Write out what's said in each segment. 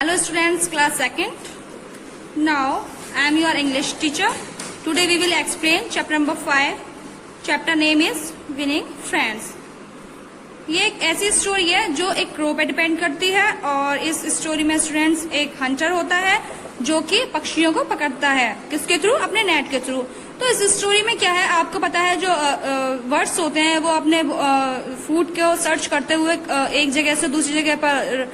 Hello students, class second. Now I am your English teacher. Today we will explain chapter number 5. Chapter name is Winning Friends. ये एक ऐसी story है जो एक crow पे depend करती है और इस स्टोरी में स्टूडेंट्स एक हंटर होता है जो कि पक्षियों को पकड़ता है। किसके थ्रू? अपने नेट के थ्रू। तो इस स्टोरी में क्या है आपको पता है, जो बर्ड्स होते हैं वो अपने फूड को सर्च करते हुए एक जगह से दूसरी जगह पर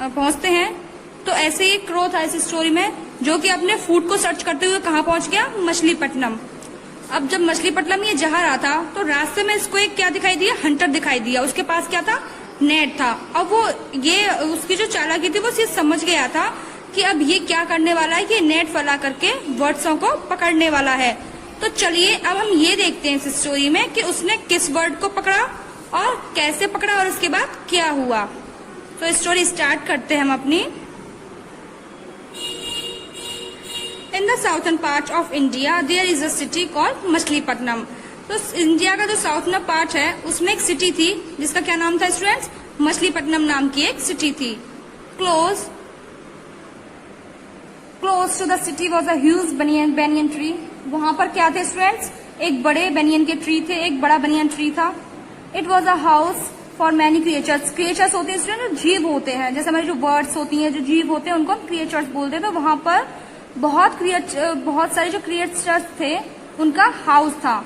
पहुंचते हैं। तो ऐसे ही क्रो था इस स्टोरी में जो कि अपने फूड को सर्च करते हुए कहाँ पहुंच गया? मछलीपट्टनम। अब जब मछलीपट्टनम ये जा रहा था तो रास्ते में इसको एक क्या दिखाई दिया? हंटर दिखाई दिया। उसके पास क्या था? नेट था। अब वो ये उसकी जो चालाकी थी वो चीज समझ गया था कि अब ये क्या करने वाला है कि नेट फैला करके बर्ड्सों को पकड़ने वाला है। तो चलिए अब हम ये देखते हैं इस स्टोरी में कि उसने किस बर्ड को पकड़ा और कैसे पकड़ा और उसके बाद क्या हुआ। तो स्टोरी स्टार्ट करते हैं हम अपनी। In the southern part of India, there is a city called Machilipatnam. तो इंडिया का जो साउथर्न पार्ट है उसमें एक सिटी थी जिसका क्या नाम था स्टूडेंट्स? मछलीपट्टनम नाम की एक सिटी थी। Close to the city was a huge banyan tree. वहां पर क्या थे स्टूडेंट्स? एक बड़े बनियन के ट्री थे, एक बड़ा बनियन ट्री था। It was a house for many creatures. Creatures होते हैं स्टूडेंट, जीव होते हैं, जैसे हमारी जो बर्ड्स होती हैं, जो जीव होते हैं उनको हम क्रिएचर्स बोलते हैं। तो वहां पर बहुत सारे जो क्रिएचर्स थे उनका हाउस था।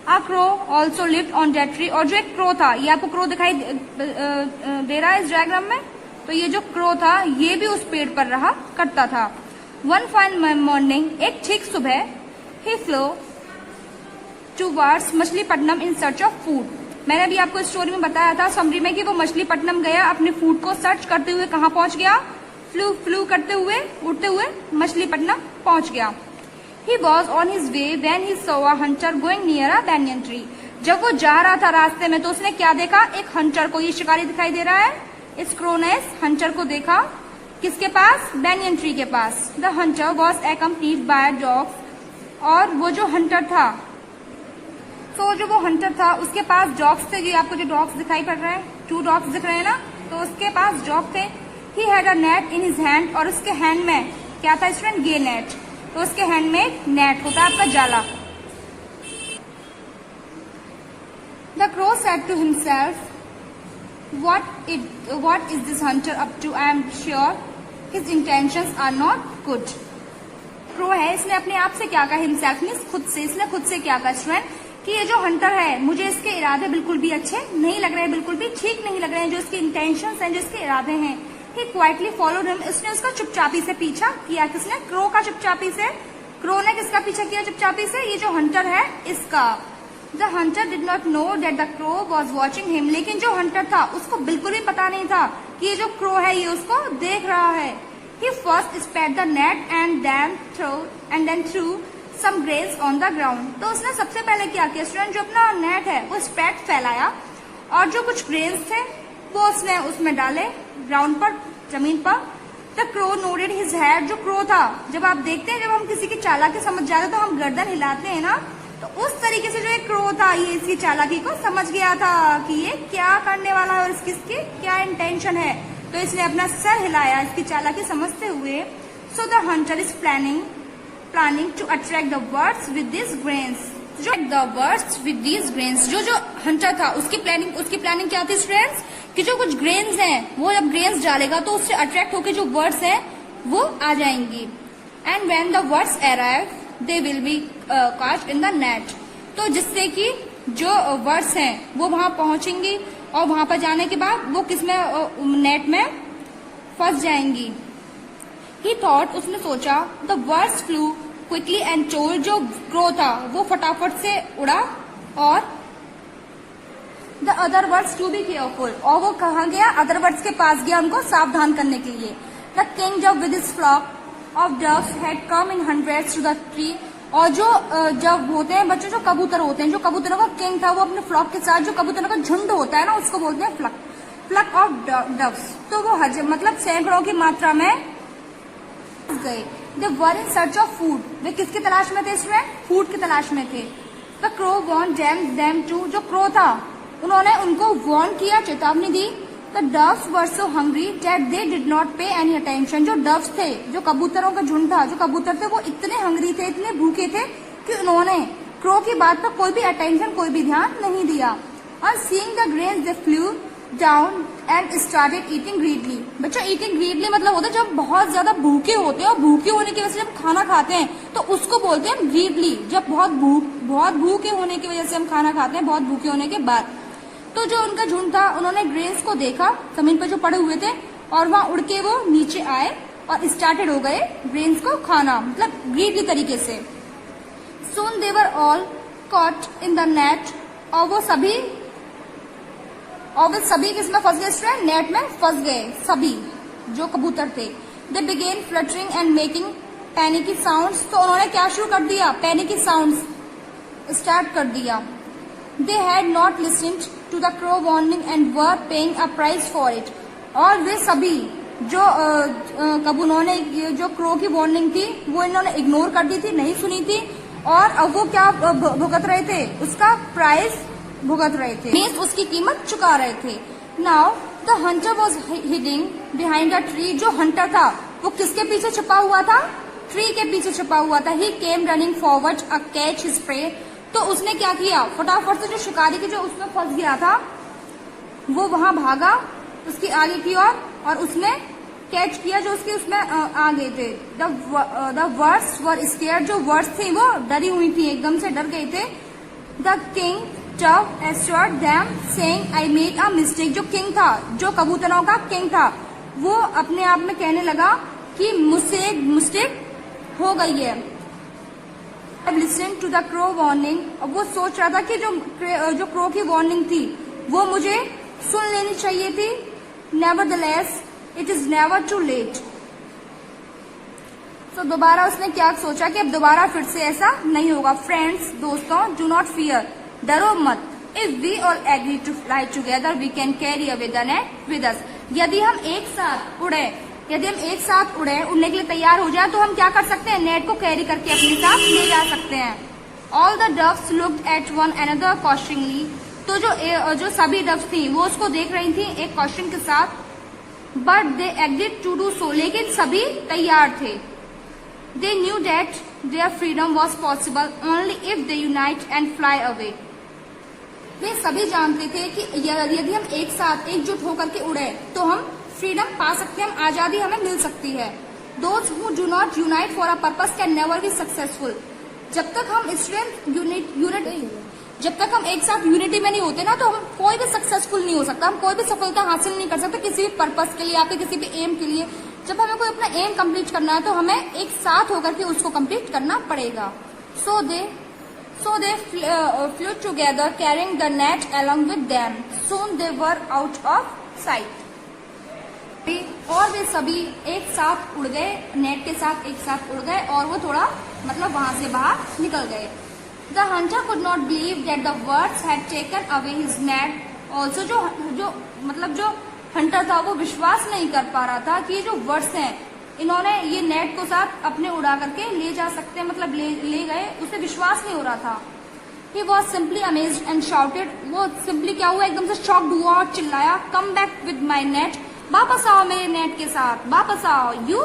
A crow also lived on that tree. और जो एक क्रो था, ये आपको क्रो दिखाई दे रहा है इस डायग्राम में, तो ये जो क्रो था ये भी उस पेड़ पर रहा करता था। वन फाइन मॉर्निंग, एक ठीक सुबह, he flew towards Machilipatnam in search of food. मैंने अभी आपको स्टोरी में बताया था समरी में कि वो मछलीपट्टनम गया, अपने फूड को सर्च करते हुए कहाँ पहुंच गया? फ्लू करते हुए, उड़ते हुए मछलीपट्टनम पहुंच गया। He was on his way when he saw a hunter going near a banyan tree. जब वो जा रहा था रास्ते में तो उसने क्या देखा? एक हंटर को, ये शिकारी दिखाई दे रहा है, इस क्रो ने इस हंटर को देखा। किसके पास? बैनियन ट्री के पास। The hunter was accompanied by dogs। और वो जो हंटर था, तो जो वो हंटर था उसके पास डॉग्स थे। ये आपको जो डॉग्स दिखाई पड़ रहा है, 2 डॉग्स दिख रहे हैं ना, तो उसके पास डॉग थे। He had a net in his hand। और उसके हैंड में क्या था स्टूडेंट? ये नेट। तो उसके हैंड में एक नेट होता है, आपका जाला। The crow said to himself, what is this hunter up to? I am sure his intentions are not good। Crow है, इसने अपने आप से क्या कहा? हिमसेल्फ मीन्स खुद से। इसने खुद से क्या कहा स्टूडेंट? कि ये जो हंटर है मुझे इसके इरादे बिल्कुल भी अच्छे नहीं लग रहे हैं, बिल्कुल भी ठीक नहीं लग रहे हैं। जो इसके इंटेंशंस हैं, जो इसके इरादे हैं। He quietly followed him। इसने उसका चुपचापी से पीछा किया। किसने? क्रो का चुपचापी से। क्रो ने किसका पीछा किया चुपचापी से? ये जो हंटर है इसका। The hunter did not know that the crow was watching him। लेकिन जो हंटर था उसको बिल्कुल भी पता नहीं था कि ये जो क्रो है ये उसको देख रहा है। He first spat the net and then threw some grains on the ground। तो उसने सबसे पहले क्या किया स्टूडेंट? जो अपना नेट है वो स्पैट फैलाया और जो कुछ ग्रेन्स थे वो उसने उसमें डाले ग्राउंड पर, जमीन पर। The crow nodded his head. जो क्रो था, जब आप देखते हैं जब हम किसी की चालाकी समझ जाते हैं तो हम गर्दन हिलाते हैं ना, तो उस तरीके से जो एक क्रो था ये इसकी चालाकी को समझ गया था कि ये क्या करने वाला है और इसकी क्या इंटेंशन है। तो इसने अपना सर हिलाया इसकी चालाकी समझते हुए। So the hunter is planning to attract the birds with this grains. जो हंटर था उसकी प्लानिंग क्या थी स्टूडेंट्स? कि जो कुछ ग्रेन्स हैं वो जब ग्रेन्स डालेगा तो उससे अट्रैक्ट होकर जो बर्ड्स हैं वो आ जाएंगी। And when the birds arrive they will be caught in the net. तो जिससे कि जो बर्ड्स हैं वो वहां पहुंचेंगी और वहां पर जाने के बाद वो किसमें? नेट में फंस जाएंगी। ही थॉट, उसने सोचा। The birds flew quickly and told. जो क्रो था वो फटाफट से उड़ा और the other birds to be careful. और वो कहाँ गया? अदर बर्ड्स के पास गया उनको सावधान करने के लिए। The king dove with his flock of doves had come in hundreds to the tree. और जो जब होते हैं बच्चों, जो कबूतर होते हैं, जो कबूतरों का किंग था वो अपने फ्लॉक के साथ, जो कबूतरों का झुंड होता है ना उसको बोलते हैं फ्लक ऑफ डव्स। तो वो मतलब सैकड़ों की मात्रा में गए। दे वर इन सर्च ऑफ फूड। वे किसकी तलाश में थे स्टूडेंट? फूड की तलाश में थे। The crow warned them too. जो क्रो था उन्होंने उनको वार्न किया, चेतावनी दी The doves were so hungry that they did not pay any attention. जो doves थे, जो कबूतरों का झुंड था, जो कबूतर थे, वो इतने हंग्री थे, इतने भूखे थे कि उन्होंने क्रो की बात पर कोई भी अटेंशन, कोई भी ध्यान नहीं दिया. On seeing the grains, they flew down and started eating greedily. बच्चों, eating greedily मतलब होता है जब बहुत ज्यादा भूखे होते हैं, और भूखे होने की वजह से जब खाना खाते हैं तो उसको बोलते हैं greedily. जब बहुत भूखे होने की वजह से हम खाना खाते हैं, बहुत भूखे होने के बाद. तो जो उनका झुंड था, उन्होंने ग्रेन्स को देखा जमीन पर जो पड़े हुए थे, और वहां उड़ के वो नीचे आए और स्टार्टेड हो गए ग्रेन्स को खाना, मतलब ग्रीडली तरीके से. Soon they were all caught in the net. और वो सभी किसमें फंस गए स्टूडेंट? नेट में फंस गए सभी जो कबूतर थे. They began fluttering and making panicky sounds. तो उन्होंने क्या शुरू कर दिया? पैनिकी साउंड्स स्टार्ट कर दिया. They had not listened to the crow warning and were paying a price for it. और वे सभी जो उन्होंने जो क्रो की वार्निंग थी वो इन्होंने इग्नोर कर दी थी, नहीं सुनी थी, और अब वो क्या भुगत रहे थे? उसका प्राइस भुगत रहे थे, मीन्स उसकी कीमत चुका रहे थे. Now the hunter was heading behind a tree. जो हंटर था वो किसके पीछे छुपा हुआ था? ट्री के पीछे छुपा हुआ था. He came running forward a catch his prey. तो उसने क्या किया? फटाफट से जो शिकारी के जो उसमें फंस गया था वो वहां भागा उसकी आगे की ओर, और उसने कैच किया जो उसके उसमें आ गए थे. The words were scared. जो वर्ड्स थी वो डरी हुई थी, एकदम से डर गए थे. The king tough assured them saying I made a mistake. जो किंग था, जो कबूतरों का किंग था, वो अपने आप में कहने लगा कि मुझसे एक मिस्टेक हो गई है. अब listen to the crow warning. अब वो सोच रहा था कि जो क्रो की वार्निंग थी वो मुझे सुन लेनी चाहिए थी. Nevertheless it is never too late. तो दोबारा उसने क्या सोचा कि अब दोबारा फिर से ऐसा नहीं होगा. फ्रेंड्स, दोस्तों, डू नॉट फियर. डरो मत. If we all agree to fly together we can carry away the net with us. यदि हम एक साथ उड़ने के लिए तैयार हो जाए तो हम क्या कर सकते हैं? नेट को कैरी करके अपने साथ ले जा सकते हैं. All the doves looked at one another कॉशनिंगली. तो जो सभी डव्स थी वो उसको देख रही थी एक क्वेश्चन के साथ. But they agreed to do so. लेकिन सभी तैयार थे. They knew that their freedom was possible only if they unite and fly away. वे सभी जानते थे कि यदि हम एक साथ एकजुट होकर के उड़े तो हम फ्रीडम पा सकते हैं, हम आजादी हमें मिल सकती है. Those who do not unite for a purpose can never be successful. जब तक हम जब तक हम एक साथ यूनिटी में नहीं होते ना, तो हम कोई भी सक्सेसफुल नहीं हो सकता, हम कोई भी सफलता हासिल नहीं कर सकते किसी भी पर्पस के लिए, आपके किसी भी एम के लिए. जब हमें कोई अपना एम कंप्लीट करना है तो हमें एक साथ होकर के उसको कंप्लीट करना पड़ेगा. सो दे flew together carrying the net along with them. Soon they were out of sight. और वे सभी एक साथ उड़ गए, नेट के साथ एक साथ उड़ गए, और वो थोड़ा मतलब वहां से बाहर निकल गए. The hunter could not believe that the birds had taken away his net. Also जो हंटर था वो विश्वास नहीं कर पा रहा था कि ये जो वर्ड्स हैं इन्होंने ये नेट को साथ अपने उड़ा करके ले जा सकते हैं, मतलब ले गए. उसे विश्वास नहीं हो रहा था. He was simply amazed and shouted. वो सिंपली क्या हुआ? एकदम से शॉक्ड हुआ और चिल्लाया, Come back with my net. वापस आओ मेरे नेट के साथ, वापस आओ. You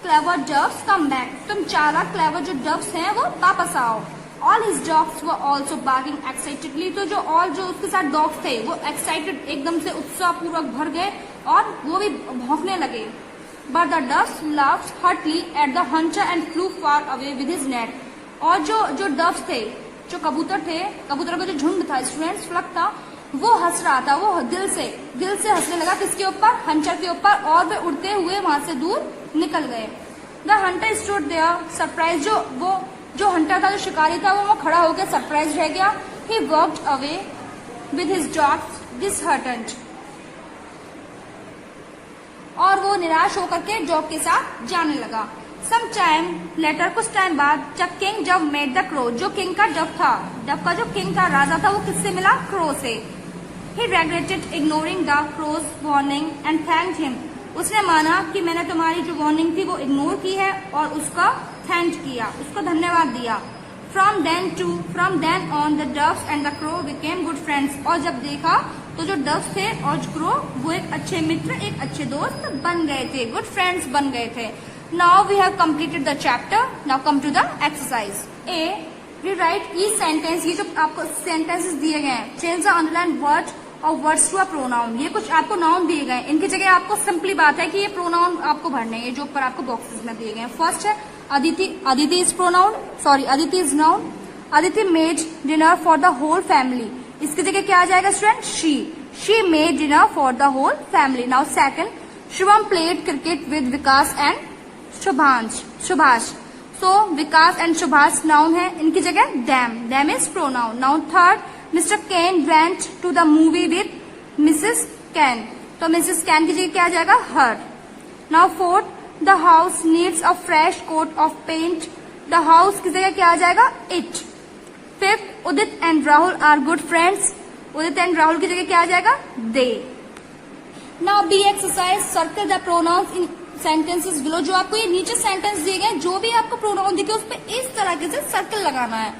clever doves, come back. तुम चालाक क्लेवर जो डव्स हैं वो वापस आओ. All his dogs were also barking excitedly. तो जो उसके साथ डॉग्स थे वो एक्साइटेड, एकदम से उत्साह पूर्वक भर गए और वो भी भौंकने लगे. But the doves laughed heartily at the hunter and flew far away with his net. और जो डव्स थे, जो कबूतर थे, कबूतर का जो झुंड था, स्टूडेंट्स, फ्लक था, वो हंस रहा था. वो दिल से हंसने लगा. किसके ऊपर? हंटर के ऊपर. और वे उड़ते हुए वहां से दूर निकल गए. The hunter stood there surprise. जो हंटर था, जो शिकारी था, वो खड़ा होकर सरप्राइज रह गया. He walked away with his dogs disheartened. और वो निराश होकर के डॉग के साथ जाने लगा. सम टाइम लेटर, कुछ टाइम बाद, जब मेट द क्रो, जो किंग का डव का जो किंग था, राजा था, वो किससे मिला? क्रो से. He regretted ignoring the crow's warning and thanked him. उसने माना कि मैंने तुम्हारी जो वार्निंग थी वो इग्नोर की है और उसका थैंक किया, उसको धन्यवाद दिया. From then on the doves and the crow became good friends. और जब देखा तो जो डक्स थे और क्रो वो एक अच्छे मित्र, एक अच्छे दोस्त बन गए थे, गुड फ्रेंड्स बन गए थे। Now we have completed the chapter. Now come to the exercise A. Rewrite each sentence. ये जो आपको सेंटेंसेस दिए गए हैं, चेंज द अंडरलाइन वर्ड और वर्ड्स टू अ प्रोनाउन। ये कुछ आपको नाउन दिए गए, इनकी जगह आपको सिंपली बात है कि ये प्रोनाउन आपको भरने हैं, जो ऊपर आपको बॉक्सेस में दिए गए हैं। फर्स्ट है Aditi. Aditi is pronoun, sorry Aditi is noun. Aditi made dinner for the whole family. इसकी जगह क्या आ जाएगा student? She made dinner for the whole family. Now second, Shubham played cricket with Vikas and Subhash. So Vikas and Subhash noun है, इनकी जगह them is pronoun. Now third, Mr Kane went to the movie with Mrs Kane. तो Mrs Kane की जगह क्या आ जाएगा? Her. Now fourth, the house needs a fresh coat of paint. The house की जगह क्या आ जाएगा? It. Fifth, Udit and Rahul are good friends. Udit and Rahul की जगह क्या आ जाएगा? They. Now B exercise, circle the pronouns in sentences below. जो आपको ये नीचे सेंटेंस दिए गए, जो भी आपको प्रोनाउन दिखे उस पर इस तरह से सर्कल लगाना है।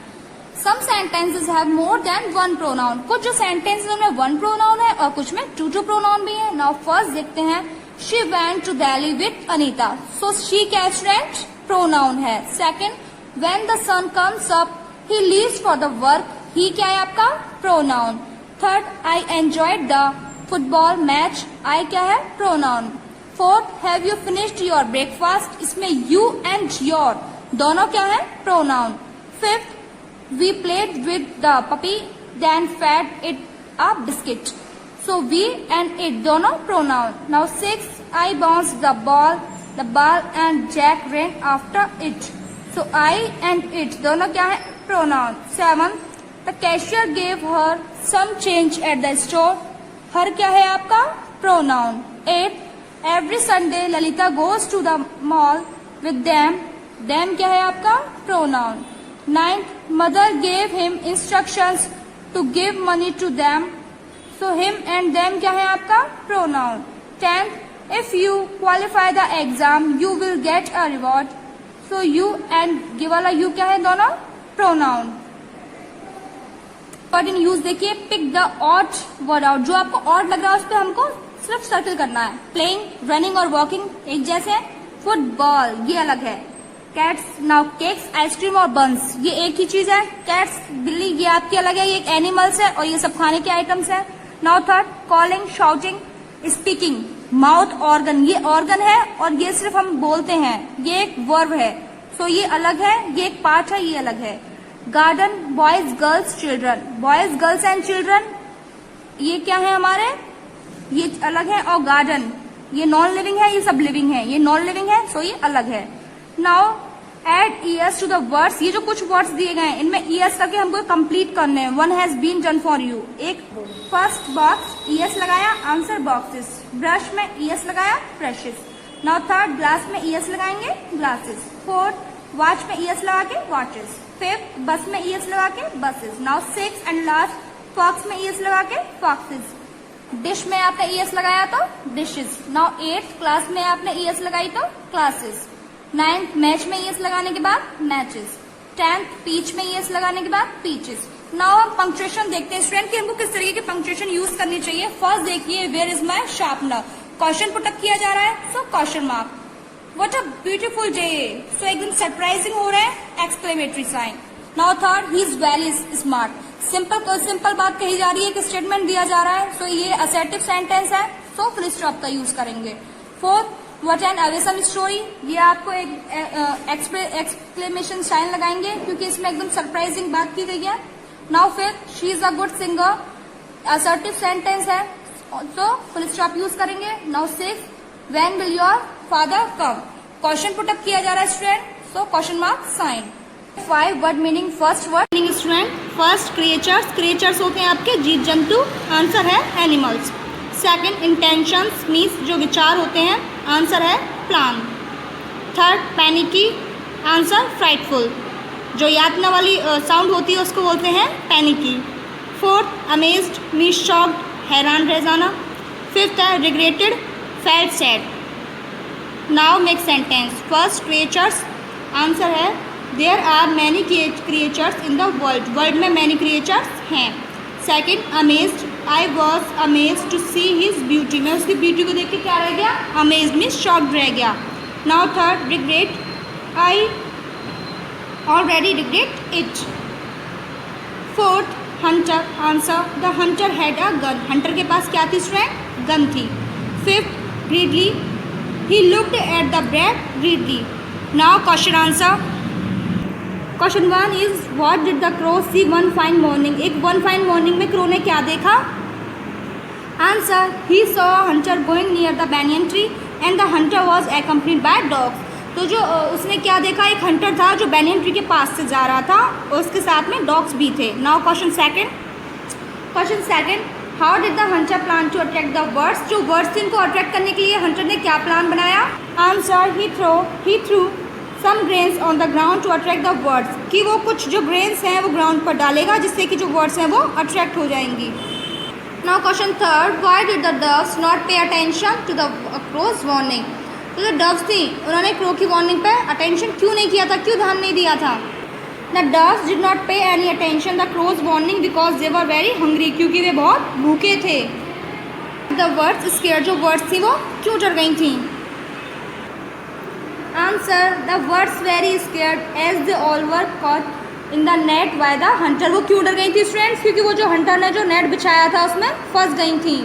Some sentences have more than one pronoun. कुछ जो सेंटेंसेस में वन प्रोनाउन है और कुछ में टू प्रोनाउन भी है। नाउ फर्स्ट देखते हैं, she went to Delhi with Anita. So she क्या स्टूडेंट? प्रोनाउन है। Second, when the sun comes up he leaves for the work. He क्या है आपका? Pronoun. Third, I enjoyed the football match. I क्या है? Pronoun. Fourth, have you finished your breakfast. इसमें you and your दोनों क्या है? Pronoun. Fifth, we played with the puppy then fed it a biscuit. So we and it दोनों pronoun. Now six, I bounce the ball and Jack ran after it. So I and it दोनों क्या है? Pronoun. Seven, the cashier gave her some change at the store. Her क्या है आपका? Pronoun. Eight, every Sunday Lalita goes to the mall with them क्या है आपका? Pronoun. Ninth, mother gave him instructions to give money to them. So him and them क्या है आपका? Pronoun. Tenth, if you qualify the exam you will get a reward. So you and ये वाला you क्या है? दोनों pronoun. Word in use देखिए, pick the odd word out. जो आपको ऑड लग रहा है उस पर हमको सिर्फ सर्कल करना है। प्लेइंग, रनिंग और वॉकिंग एक जैसे है। फुटबॉल ये अलग है। कैट्स, नाउ केक्स, आइसक्रीम और बंस ये एक ही चीज है। कैट्स बिल्ली ये आपकी अलग है, ये एक एनिमल्स है और ये सब खाने के आइटम्स है। Now third, calling, shouting, speaking, mouth organ ये ऑर्गन है और ये सिर्फ हम बोलते हैं, ये एक वर्ब है। सो ये अलग है, ये एक पार्ट है, ये अलग है। Garden, boys, girls, children. Boys, girls and children ये क्या है हमारे? ये अलग है। और गार्डन ये नॉन लिविंग है, ये सब लिविंग है। ये नॉन लिविंग है, सो ये अलग है। Now add es to the words. ये जो कुछ वर्ड्स दिए गए हैं इनमें ईयर्स करके हमको कंप्लीट करने हैं। One has been done for you. एक फर्स्ट बॉक्स ईयर्स लगाया, आंसर बॉक्सेस। ब्रश में ईयर्स लगाया, ब्रशेस। नाउ थर्ड, ग्लास में ईयर्स लगाएंगे, ग्लासेस। फोर्थ, वॉच में ईयर्स लगा के, वॉचेस। फिफ्थ, बस में ईयर्स लगा के, buses. Now six and last, fox में ईयर्स लगा के, फॉक्सेस। डिश में आपने ईयर्स लगाया तो डिशेस। नाउ एट्थ, क्लास में आपने ईयर्स लगाई तो क्लासेस। नाइन्थ, मैच में ईयर्स लगाने के बाद मैचेस। टेंथ, पीच में ईयर्स लगाने के बाद पीचेस। नाउ हम पंक्चुएशन देखते हैं स्टूडेंट कि हमको किस तरीके की पंक्चुएशन यूज करनी चाहिए। फर्स्ट देखिए, where is my sharpener. Question put up किया जा रहा है, so question mark. What a beautiful day. So एकदम सरप्राइजिंग हो रहा है, exclamatory sign. Now third, he is very smart. Simple बात कही जा रही है, कि स्टेटमेंट दिया जा रहा है, सो ये असर्टिव सेंटेंस है, सो फुल स्टॉप का यूज करेंगे। Fourth, what an awesome story. ये आपको एक एक्सक्लेमेशन साइन लगाएंगे क्योंकि इसमें एकदम सरप्राइजिंग बात की गई है। Now fifth, she is a good singer, assertive sentence है, सो फुल स्टॉप यूज करेंगे। Now six, when will your father come. Question put up किया जा रहा है student, so question mark sign. 5 word meaning. First word meaning student, first creatures. Creatures होते हैं आपके जीव जंतु, आंसर है एनिमल्स। सेकंड, इंटेंशंस मीन्स जो विचार होते हैं, आंसर है plan. Third, panicky, answer frightful. जो यातना वाली साउंड होती है उसको बोलते हैं panicky. Fourth, amazed means shocked, हैरान रह जाना। फिफ्थ है regretted, felt sad. Now make sentence. First, creatures, answer है there are many creatures in the world. World में मैनी क्रिएचर्स हैं। Second, amazed, I was amaze to see his beauty, मैं उसकी beauty को देख के क्या रह गया, अमेज मीन्स शॉक्ड रह गया. Now third, regret, I already regret it. Fourth, hunter, answer, the hunter had a gun, hunter के पास क्या थी स्टूडेंट, गन थी. Fifth, greedily, he looked at the bread greedily. Now question answer. Question 1 is what did the crow see one fine morning, एक one fine morning में crow ने क्या देखा. Answer, he saw hunter going near the banyan tree and the hunter was accompanied by dogs. तो जो उसने क्या देखा, एक हंटर था जो बैनियन ट्री के पास से जा रहा था और उसके साथ में डॉग्स भी थे. Now question second. Question second, how did the hunter plan to attract the birds, जो बर्ड्स थे इनको अट्रैक्ट करने के लिए हंटर ने क्या प्लान बनाया. Answer, he threw some grains on the ground to attract the birds, कि वो कुछ जो ग्रेन्स हैं वो ग्राउंड पर डालेगा जिससे कि जो बर्ड्स हैं वो अट्रैक्ट हो जाएंगी. Now question third, why did the doves not pay attention to the crow's warning, तो जो डव्स थी उन्होंने क्रो की वार्निंग पे अटेंशन क्यों नहीं किया था, क्यों ध्यान नहीं दिया था. The doves did not pay any attention the crow's warning because they were very hungry, क्योंकि वे बहुत भूखे थे. द बर्ड्स स्केयर्ड, जो बर्ड्स थी वो क्यों डर गई थी. Answer, the birds very scared as they all were caught in the net by the hunter, वो क्यों डर गई थी स्टूडेंट्स, क्योंकि वो जो हंटर ने जो नेट बिछाया था उसमें फंस गई थी.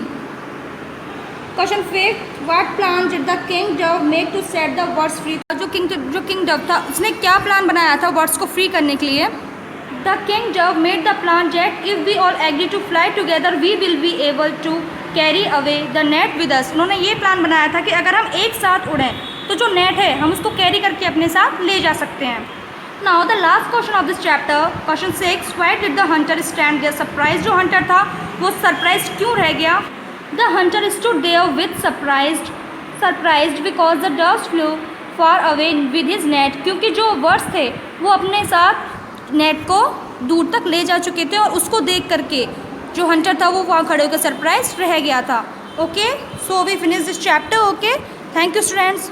Question fifth, what plan did the king dove make to set the birds free, जो किंग डव था उसने क्या प्लान बनाया था बर्ड्स को फ्री करने के लिए. The king dove made the plan that if we all agree to fly together we will be able to carry away the net with us, उन्होंने ये प्लान बनाया था कि अगर हम एक साथ उड़ें तो जो नेट है हम उसको कैरी करके अपने साथ ले जा सकते हैं. Now the last question of this chapter, question 6, why did the hunter stand there surprise, जो हंटर था वो सरप्राइज क्यों रह गया. The hunter stood there with surprised because the doves flew far away with his net, क्योंकि जो birds थे वो अपने साथ नेट को दूर तक ले जा चुके थे और उसको देख करके जो हंटर था वो वहाँ खड़े होकर सरप्राइज रह गया था. Okay, so we finish this chapter. Okay, thank you students.